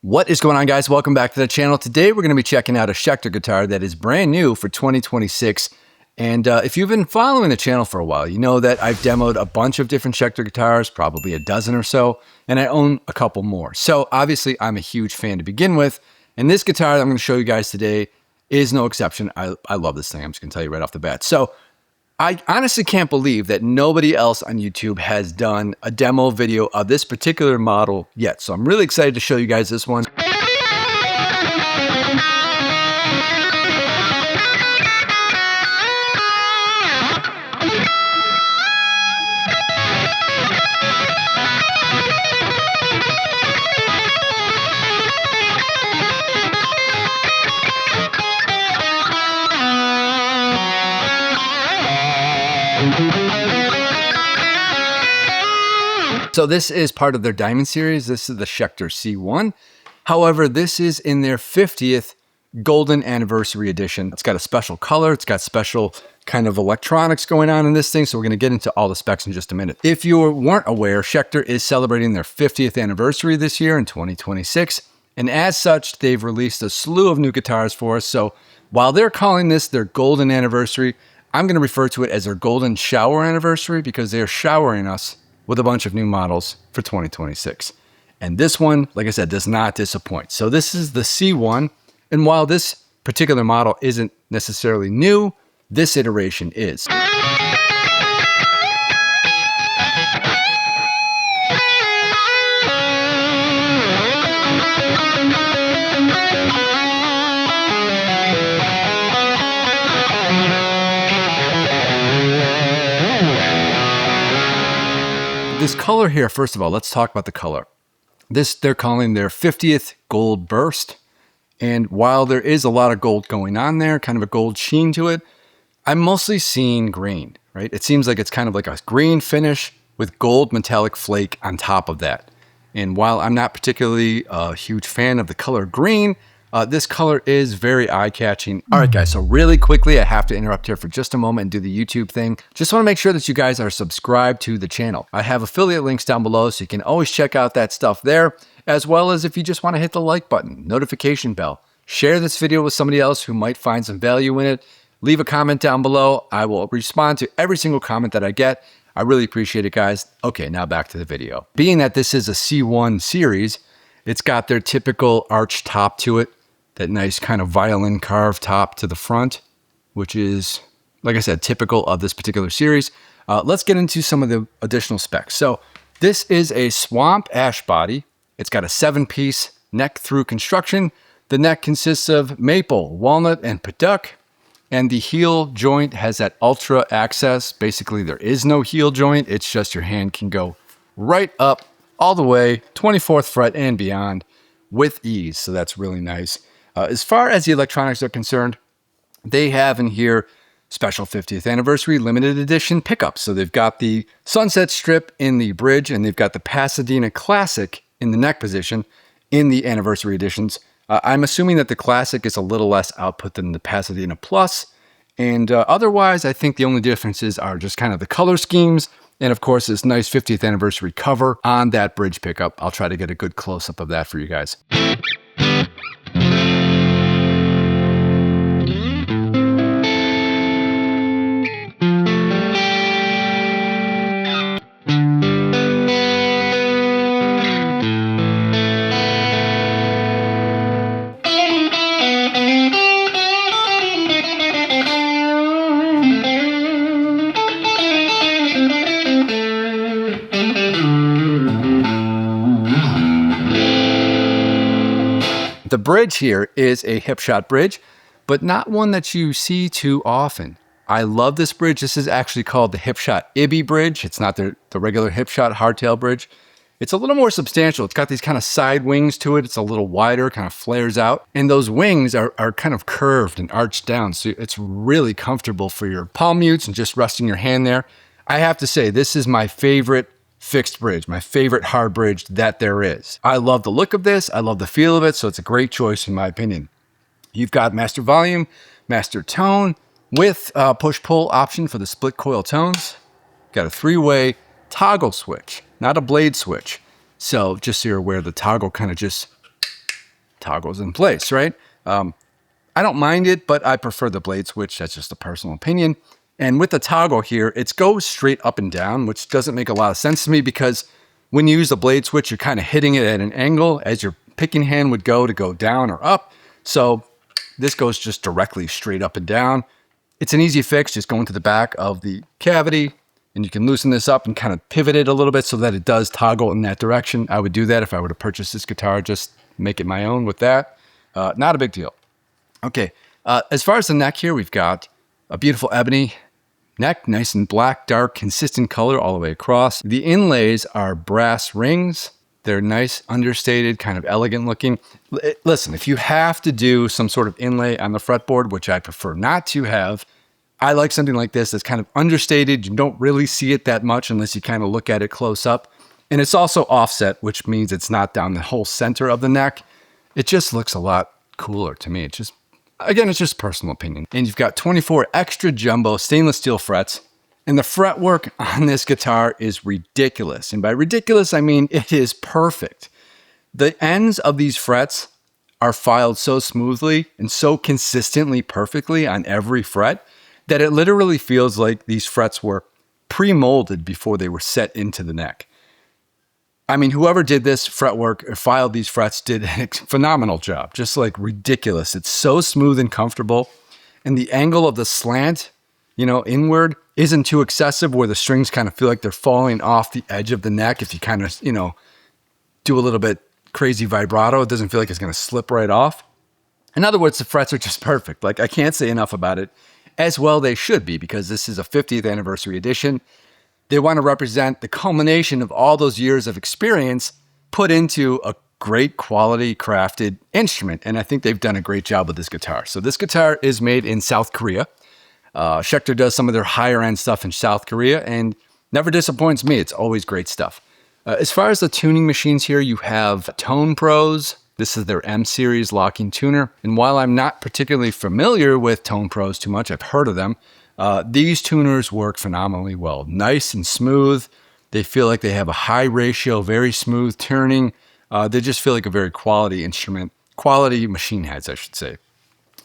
What is going on, guys? Welcome back to the channel. Today we're going to be checking out a Schecter guitar that is brand new for 2026. And if you've been following the channel for a while, you know that I've demoed a bunch of different Schecter guitars, probably a dozen or so, and I own a couple more. So obviously I'm a huge fan to begin with. And this guitar that I'm going to show you guys today is no exception. I love this thing. I'm just going to tell you right off the bat. So I honestly can't believe that nobody else on YouTube has done a demo video of this particular model yet. So I'm really excited to show you guys this one. So this is part of their Diamond series. This is the Schecter C1. However, this is in their 50th golden anniversary edition. It's got a special color. It's got special kind of electronics going on in this thing. So we're going to get into all the specs in just a minute. If you weren't aware, Schecter is celebrating their 50th anniversary this year in 2026. And as such, they've released a slew of new guitars for us. So while they're calling this their golden anniversary, I'm going to refer to it as their golden shower anniversary because they're showering us with a bunch of new models for 2026. And this one, like I said, does not disappoint. So this is the C1. And while this particular model isn't necessarily new, this iteration is. This color here, first of all, let's talk about the color. This they're calling their 50th gold burst. And while there is a lot of gold going on there, kind of a gold sheen to it, I'm mostly seeing green, right? It seems like it's kind of like a green finish with gold metallic flake on top of that. And while I'm not particularly a huge fan of the color green, this color is very eye-catching. All right, guys, so really quickly, I have to interrupt here for just a moment and do the YouTube thing. Just want to make sure that you guys are subscribed to the channel. I have affiliate links down below, so you can always check out that stuff there, as well as if you just want to hit the like button, notification bell, share this video with somebody else who might find some value in it. Leave a comment down below. I will respond to every single comment that I get. I really appreciate it, guys. Okay, now back to the video. Being that this is a C1 series, it's got their typical arch top to it. That nice kind of violin carved top to the front, which is, like I said, typical of this particular series. Let's get into some of the additional specs. So this is a swamp ash body. It's got a 7-piece neck through construction. The neck consists of maple, walnut, and padauk. And the heel joint has that ultra access. Basically, there is no heel joint. It's just your hand can go right up all the way, 24th fret and beyond with ease. So that's really nice. As far as the electronics are concerned, they have in here special 50th anniversary limited edition pickups. So they've got the Sunset Strip in the bridge, and they've got the Pasadena Classic in the neck position in the anniversary editions. I'm assuming that the Classic is a little less output than the Pasadena Plus. And otherwise, I think the only differences are just kind of the color schemes. And of course, this nice 50th anniversary cover on that bridge pickup. I'll try to get a good close-up of that for you guys. The bridge here is a hip shot bridge, but not one that you see too often. I love this bridge. This is actually called the hip shot Ibby bridge. It's not the regular hip shot hardtail bridge. It's a little more substantial. It's got these kind of side wings to it. It's a little wider, kind of flares out. And those wings are kind of curved and arched down. So it's really comfortable for your palm mutes and just resting your hand there. I have to say, this is my favorite fixed bridge, my favorite hard bridge that there is. I love the look of this. I love the feel of it. So it's a great choice in my opinion. You've got master volume, master tone with push-pull option for the split coil tones. Got a 3-way toggle switch, not a blade switch. So just so you're aware, the toggle kind of just toggles in place, right? I don't mind it, but I prefer the blade switch. That's just a personal opinion. And with the toggle here, it goes straight up and down, which doesn't make a lot of sense to me because when you use the blade switch, you're kind of hitting it at an angle as your picking hand would go to go down or up. So this goes just directly straight up and down. It's an easy fix, just go into the back of the cavity and you can loosen this up and kind of pivot it a little bit so that it does toggle in that direction. I would do that if I were to purchase this guitar, just make it my own with that. Not a big deal. Okay, as far as the neck here, we've got a beautiful ebony neck, nice and black, dark, consistent color all the way across. The inlays are brass rings. They're nice, understated, kind of elegant looking. Listen, if you have to do some sort of inlay on the fretboard, which I prefer not to have, I like something like this that's kind of understated. You don't really see it that much unless you kind of look at it close up. And it's also offset, which means it's not down the whole center of the neck. It just looks a lot cooler to me. Again, it's just personal opinion. And you've got 24 extra jumbo stainless steel frets. And the fretwork on this guitar is ridiculous. And by ridiculous, I mean it is perfect. The ends of these frets are filed so smoothly and so consistently perfectly on every fret that it literally feels like these frets were pre-molded before they were set into the neck. I mean, whoever did this fretwork or filed these frets did a phenomenal job, just like ridiculous. It's so smooth and comfortable. And the angle of the slant, inward isn't too excessive where the strings kind of feel like they're falling off the edge of the neck. If you kind of, do a little bit crazy vibrato, it doesn't feel like it's going to slip right off. In other words, the frets are just perfect. Like, I can't say enough about it. As well they should be, because this is a 50th anniversary edition. They want to represent the culmination of all those years of experience put into a great quality crafted instrument. And I think they've done a great job with this guitar. So this guitar is made in South Korea. Schecter does some of their higher end stuff in South Korea and never disappoints me. It's always great stuff. As far as the tuning machines here, you have Tone Pros. This is their M series locking tuner. And while I'm not particularly familiar with Tone Pros too much, I've heard of them. These tuners work phenomenally well. Nice and smooth. They feel like they have a high ratio, very smooth turning. They just feel like a very quality instrument, quality machine heads, I should say.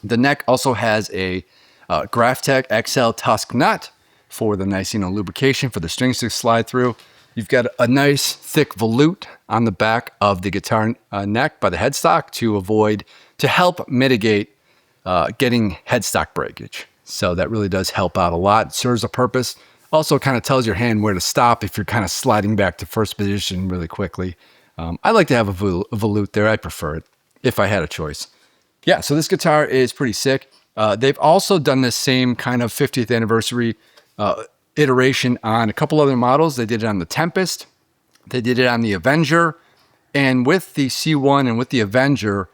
The neck also has a Graphtec XL Tusk nut for the nice, lubrication for the strings to slide through. You've got a nice thick volute on the back of the guitar neck by the headstock to help mitigate getting headstock breakage. So that really does help out a lot. It serves a purpose. Also kind of tells your hand where to stop if you're kind of sliding back to first position really quickly. I like to have a volute there. I prefer it if I had a choice. Yeah, so this guitar is pretty sick. They've also done this same kind of 50th anniversary iteration on a couple other models. They did it on the Tempest. They did it on the Avenger. And with the C1 and with the Avenger,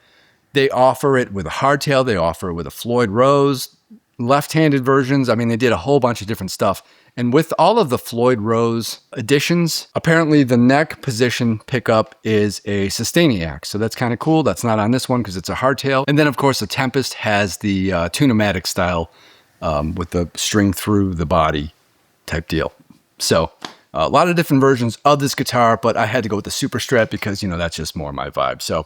they offer it with a hardtail. They offer it with a Floyd Rose, left-handed versions. I mean, they did a whole bunch of different stuff. And with all of the Floyd Rose additions, apparently the neck position pickup is a Sustainiac. So that's kind of cool. That's not on this one because it's a hardtail. And then, of course, the Tempest has the Tune-O-Matic style with the string through the body type deal. So a lot of different versions of this guitar, but I had to go with the Super Strat because, that's just more my vibe. So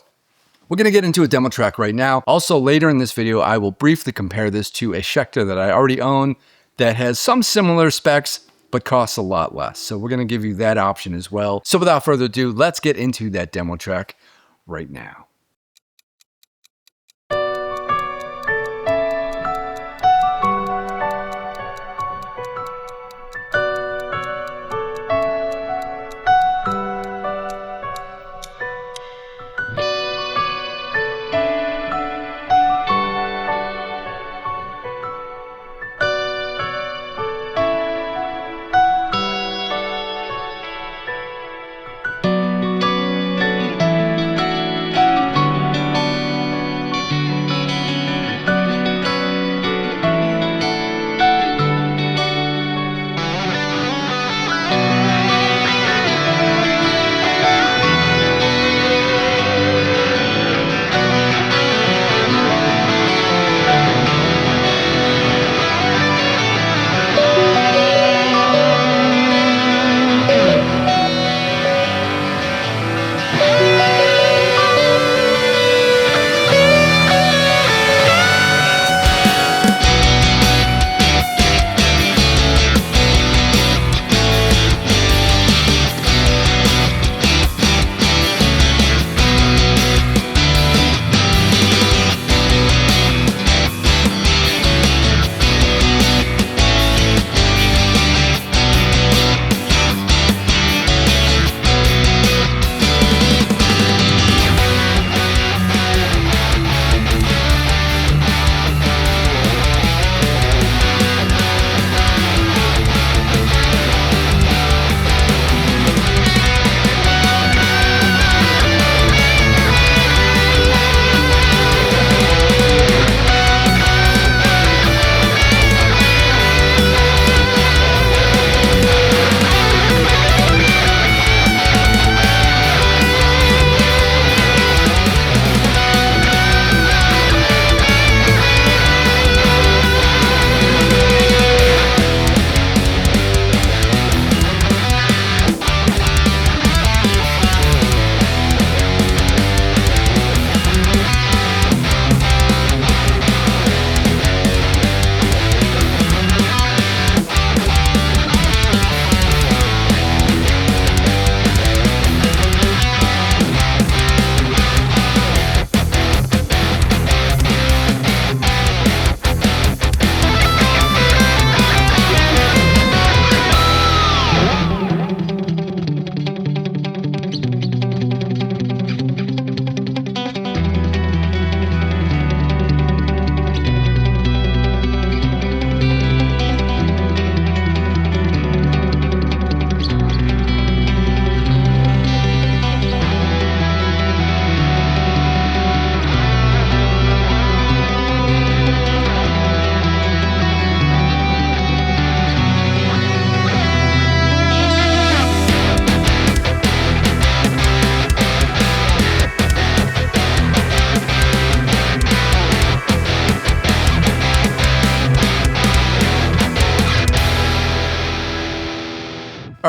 we're going to get into a demo track right now. Also, later in this video, I will briefly compare this to a Schecter that I already own that has some similar specs, but costs a lot less. So we're going to give you that option as well. So without further ado, let's get into that demo track right now.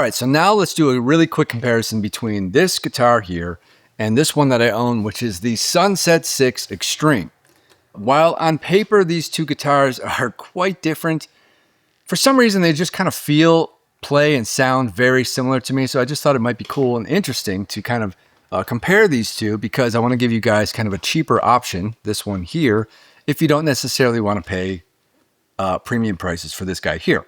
right, so now let's do a really quick comparison between this guitar here and this one that I own, which is the Sunset 6 Extreme. While on paper, these two guitars are quite different, for some reason, they just kind of feel, play, and sound very similar to me. So I just thought it might be cool and interesting to kind of compare these two, because I want to give you guys kind of a cheaper option, this one here, if you don't necessarily want to pay premium prices for this guy here.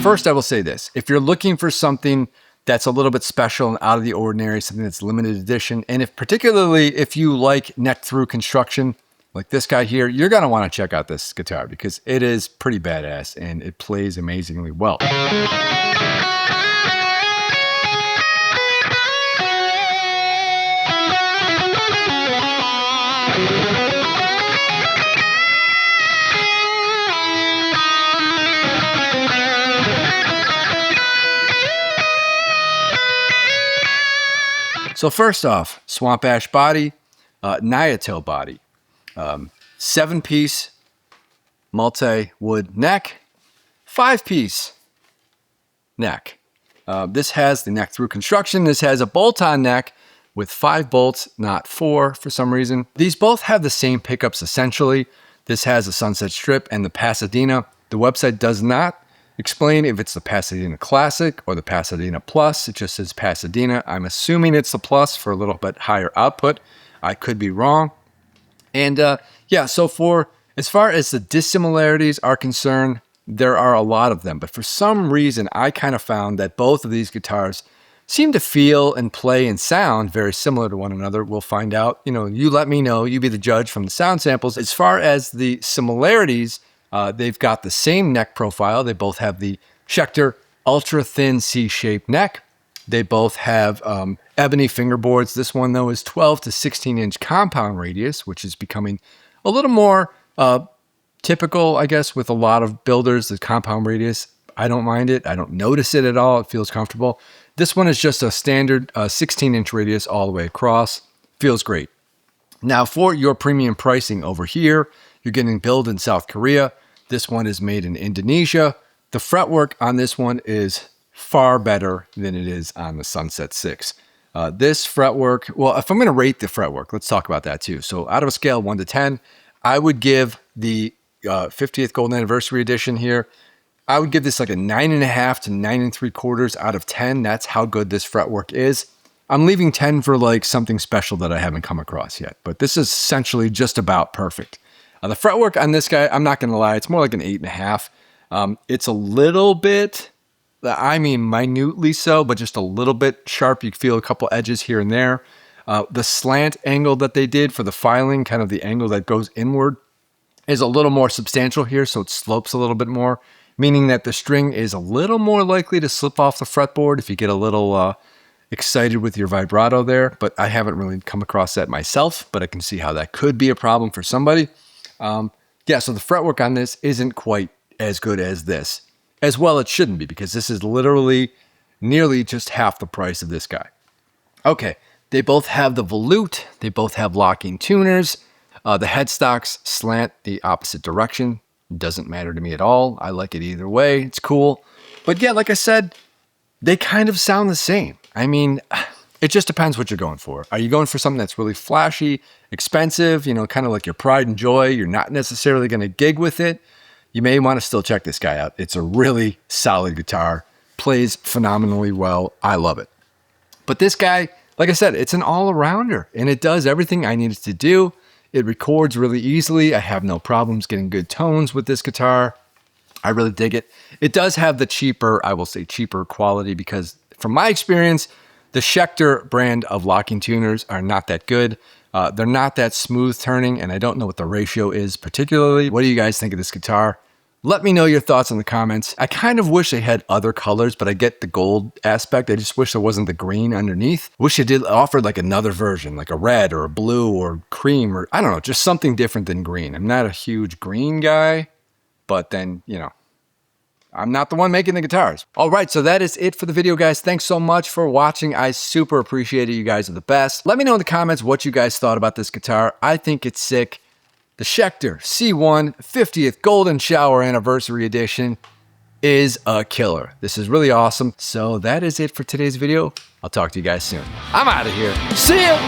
First, I will say this. If you're looking for something that's a little bit special and out of the ordinary, something that's limited edition, and particularly if you like neck through construction, like this guy here, you're going to want to check out this guitar because it is pretty badass and it plays amazingly well. So first off, Swamp Ash body, Nyato body, 7-piece multi-wood neck, 5-piece neck. This has the neck through construction. This has a bolt-on neck with 5 bolts, not 4 for some reason. These both have the same pickups essentially. This has a Sunset Strip and the Pasadena. The website does not explain if it's the Pasadena Classic or the Pasadena Plus. It just says Pasadena. I'm assuming it's the Plus for a little bit higher output. I could be wrong. And yeah, so as far as the dissimilarities are concerned, there are a lot of them. But for some reason, I kind of found that both of these guitars seem to feel and play and sound very similar to one another. We'll find out. You know, you let me know. You be the judge from the sound samples. As far as the similarities, they've got the same neck profile. They both have the Schecter ultra thin C-shaped neck. They both have ebony fingerboards. This one, though, is 12 to 16 inch compound radius, which is becoming a little more typical, I guess, with a lot of builders. The compound radius, I don't mind it. I don't notice it at all. It feels comfortable. This one is just a standard 16 inch radius all the way across. Feels great. Now, for your premium pricing over here, you're getting built in South Korea. This one is made in Indonesia. The fretwork on this one is far better than it is on the Sunset 6. This fretwork, well, if I'm going to rate the fretwork, let's talk about that too. So out of a scale 1 to 10, I would give the 50th Golden Anniversary Edition here, I would give this like a 9.5 to 9.75 out of 10. That's how good this fretwork is. I'm leaving 10 for like something special that I haven't come across yet, but this is essentially just about perfect. The fretwork on this guy, I'm not going to lie, it's more like an 8.5. It's a little bit, I mean minutely so, but just a little bit sharp. You can feel a couple edges here and there. The slant angle that they did for the filing, kind of the angle that goes inward, is a little more substantial here, so it slopes a little bit more. meaning that the string is a little more likely to slip off the fretboard if you get a little excited with your vibrato there, but I haven't really come across that myself, but I can see how that could be a problem for somebody. Yeah, so the fretwork on this isn't quite as good as this. As well, it shouldn't be, because this is literally nearly just half the price of this guy. Okay, they both have the volute, they both have locking tuners. The headstocks slant the opposite direction. Doesn't matter to me at all. I like it either way. It's cool. But yeah, like I said, they kind of sound the same. I mean, it just depends what you're going for. Are you going for something that's really flashy, expensive, kind of like your pride and joy? You're not necessarily going to gig with it. You may want to still check this guy out. It's a really solid guitar. Plays phenomenally well. I love it. But this guy, like I said, it's an all-arounder, and it does everything I need it to do. It records really easily. I have no problems getting good tones with this guitar. I really dig it. It does have the cheaper, I will say cheaper quality, because from my experience, the Schecter brand of locking tuners are not that good. They're not that smooth turning, and I don't know what the ratio is particularly. What do you guys think of this guitar? Let me know your thoughts in the comments. I kind of wish they had other colors, but I get the gold aspect. I just wish there wasn't the green underneath. Wish they did offer like another version, like a red or a blue or cream, or I don't know, just something different than green. I'm not a huge green guy, but then, I'm not the one making the guitars. All right, so that is it for the video, guys. Thanks so much for watching. I super appreciate it. You guys are the best. Let me know in the comments what you guys thought about this guitar. I think it's sick. The Schecter C1 50th Golden Shower Anniversary Edition is a killer. This is really awesome. So that is it for today's video. I'll talk to you guys soon. I'm out of here. See ya.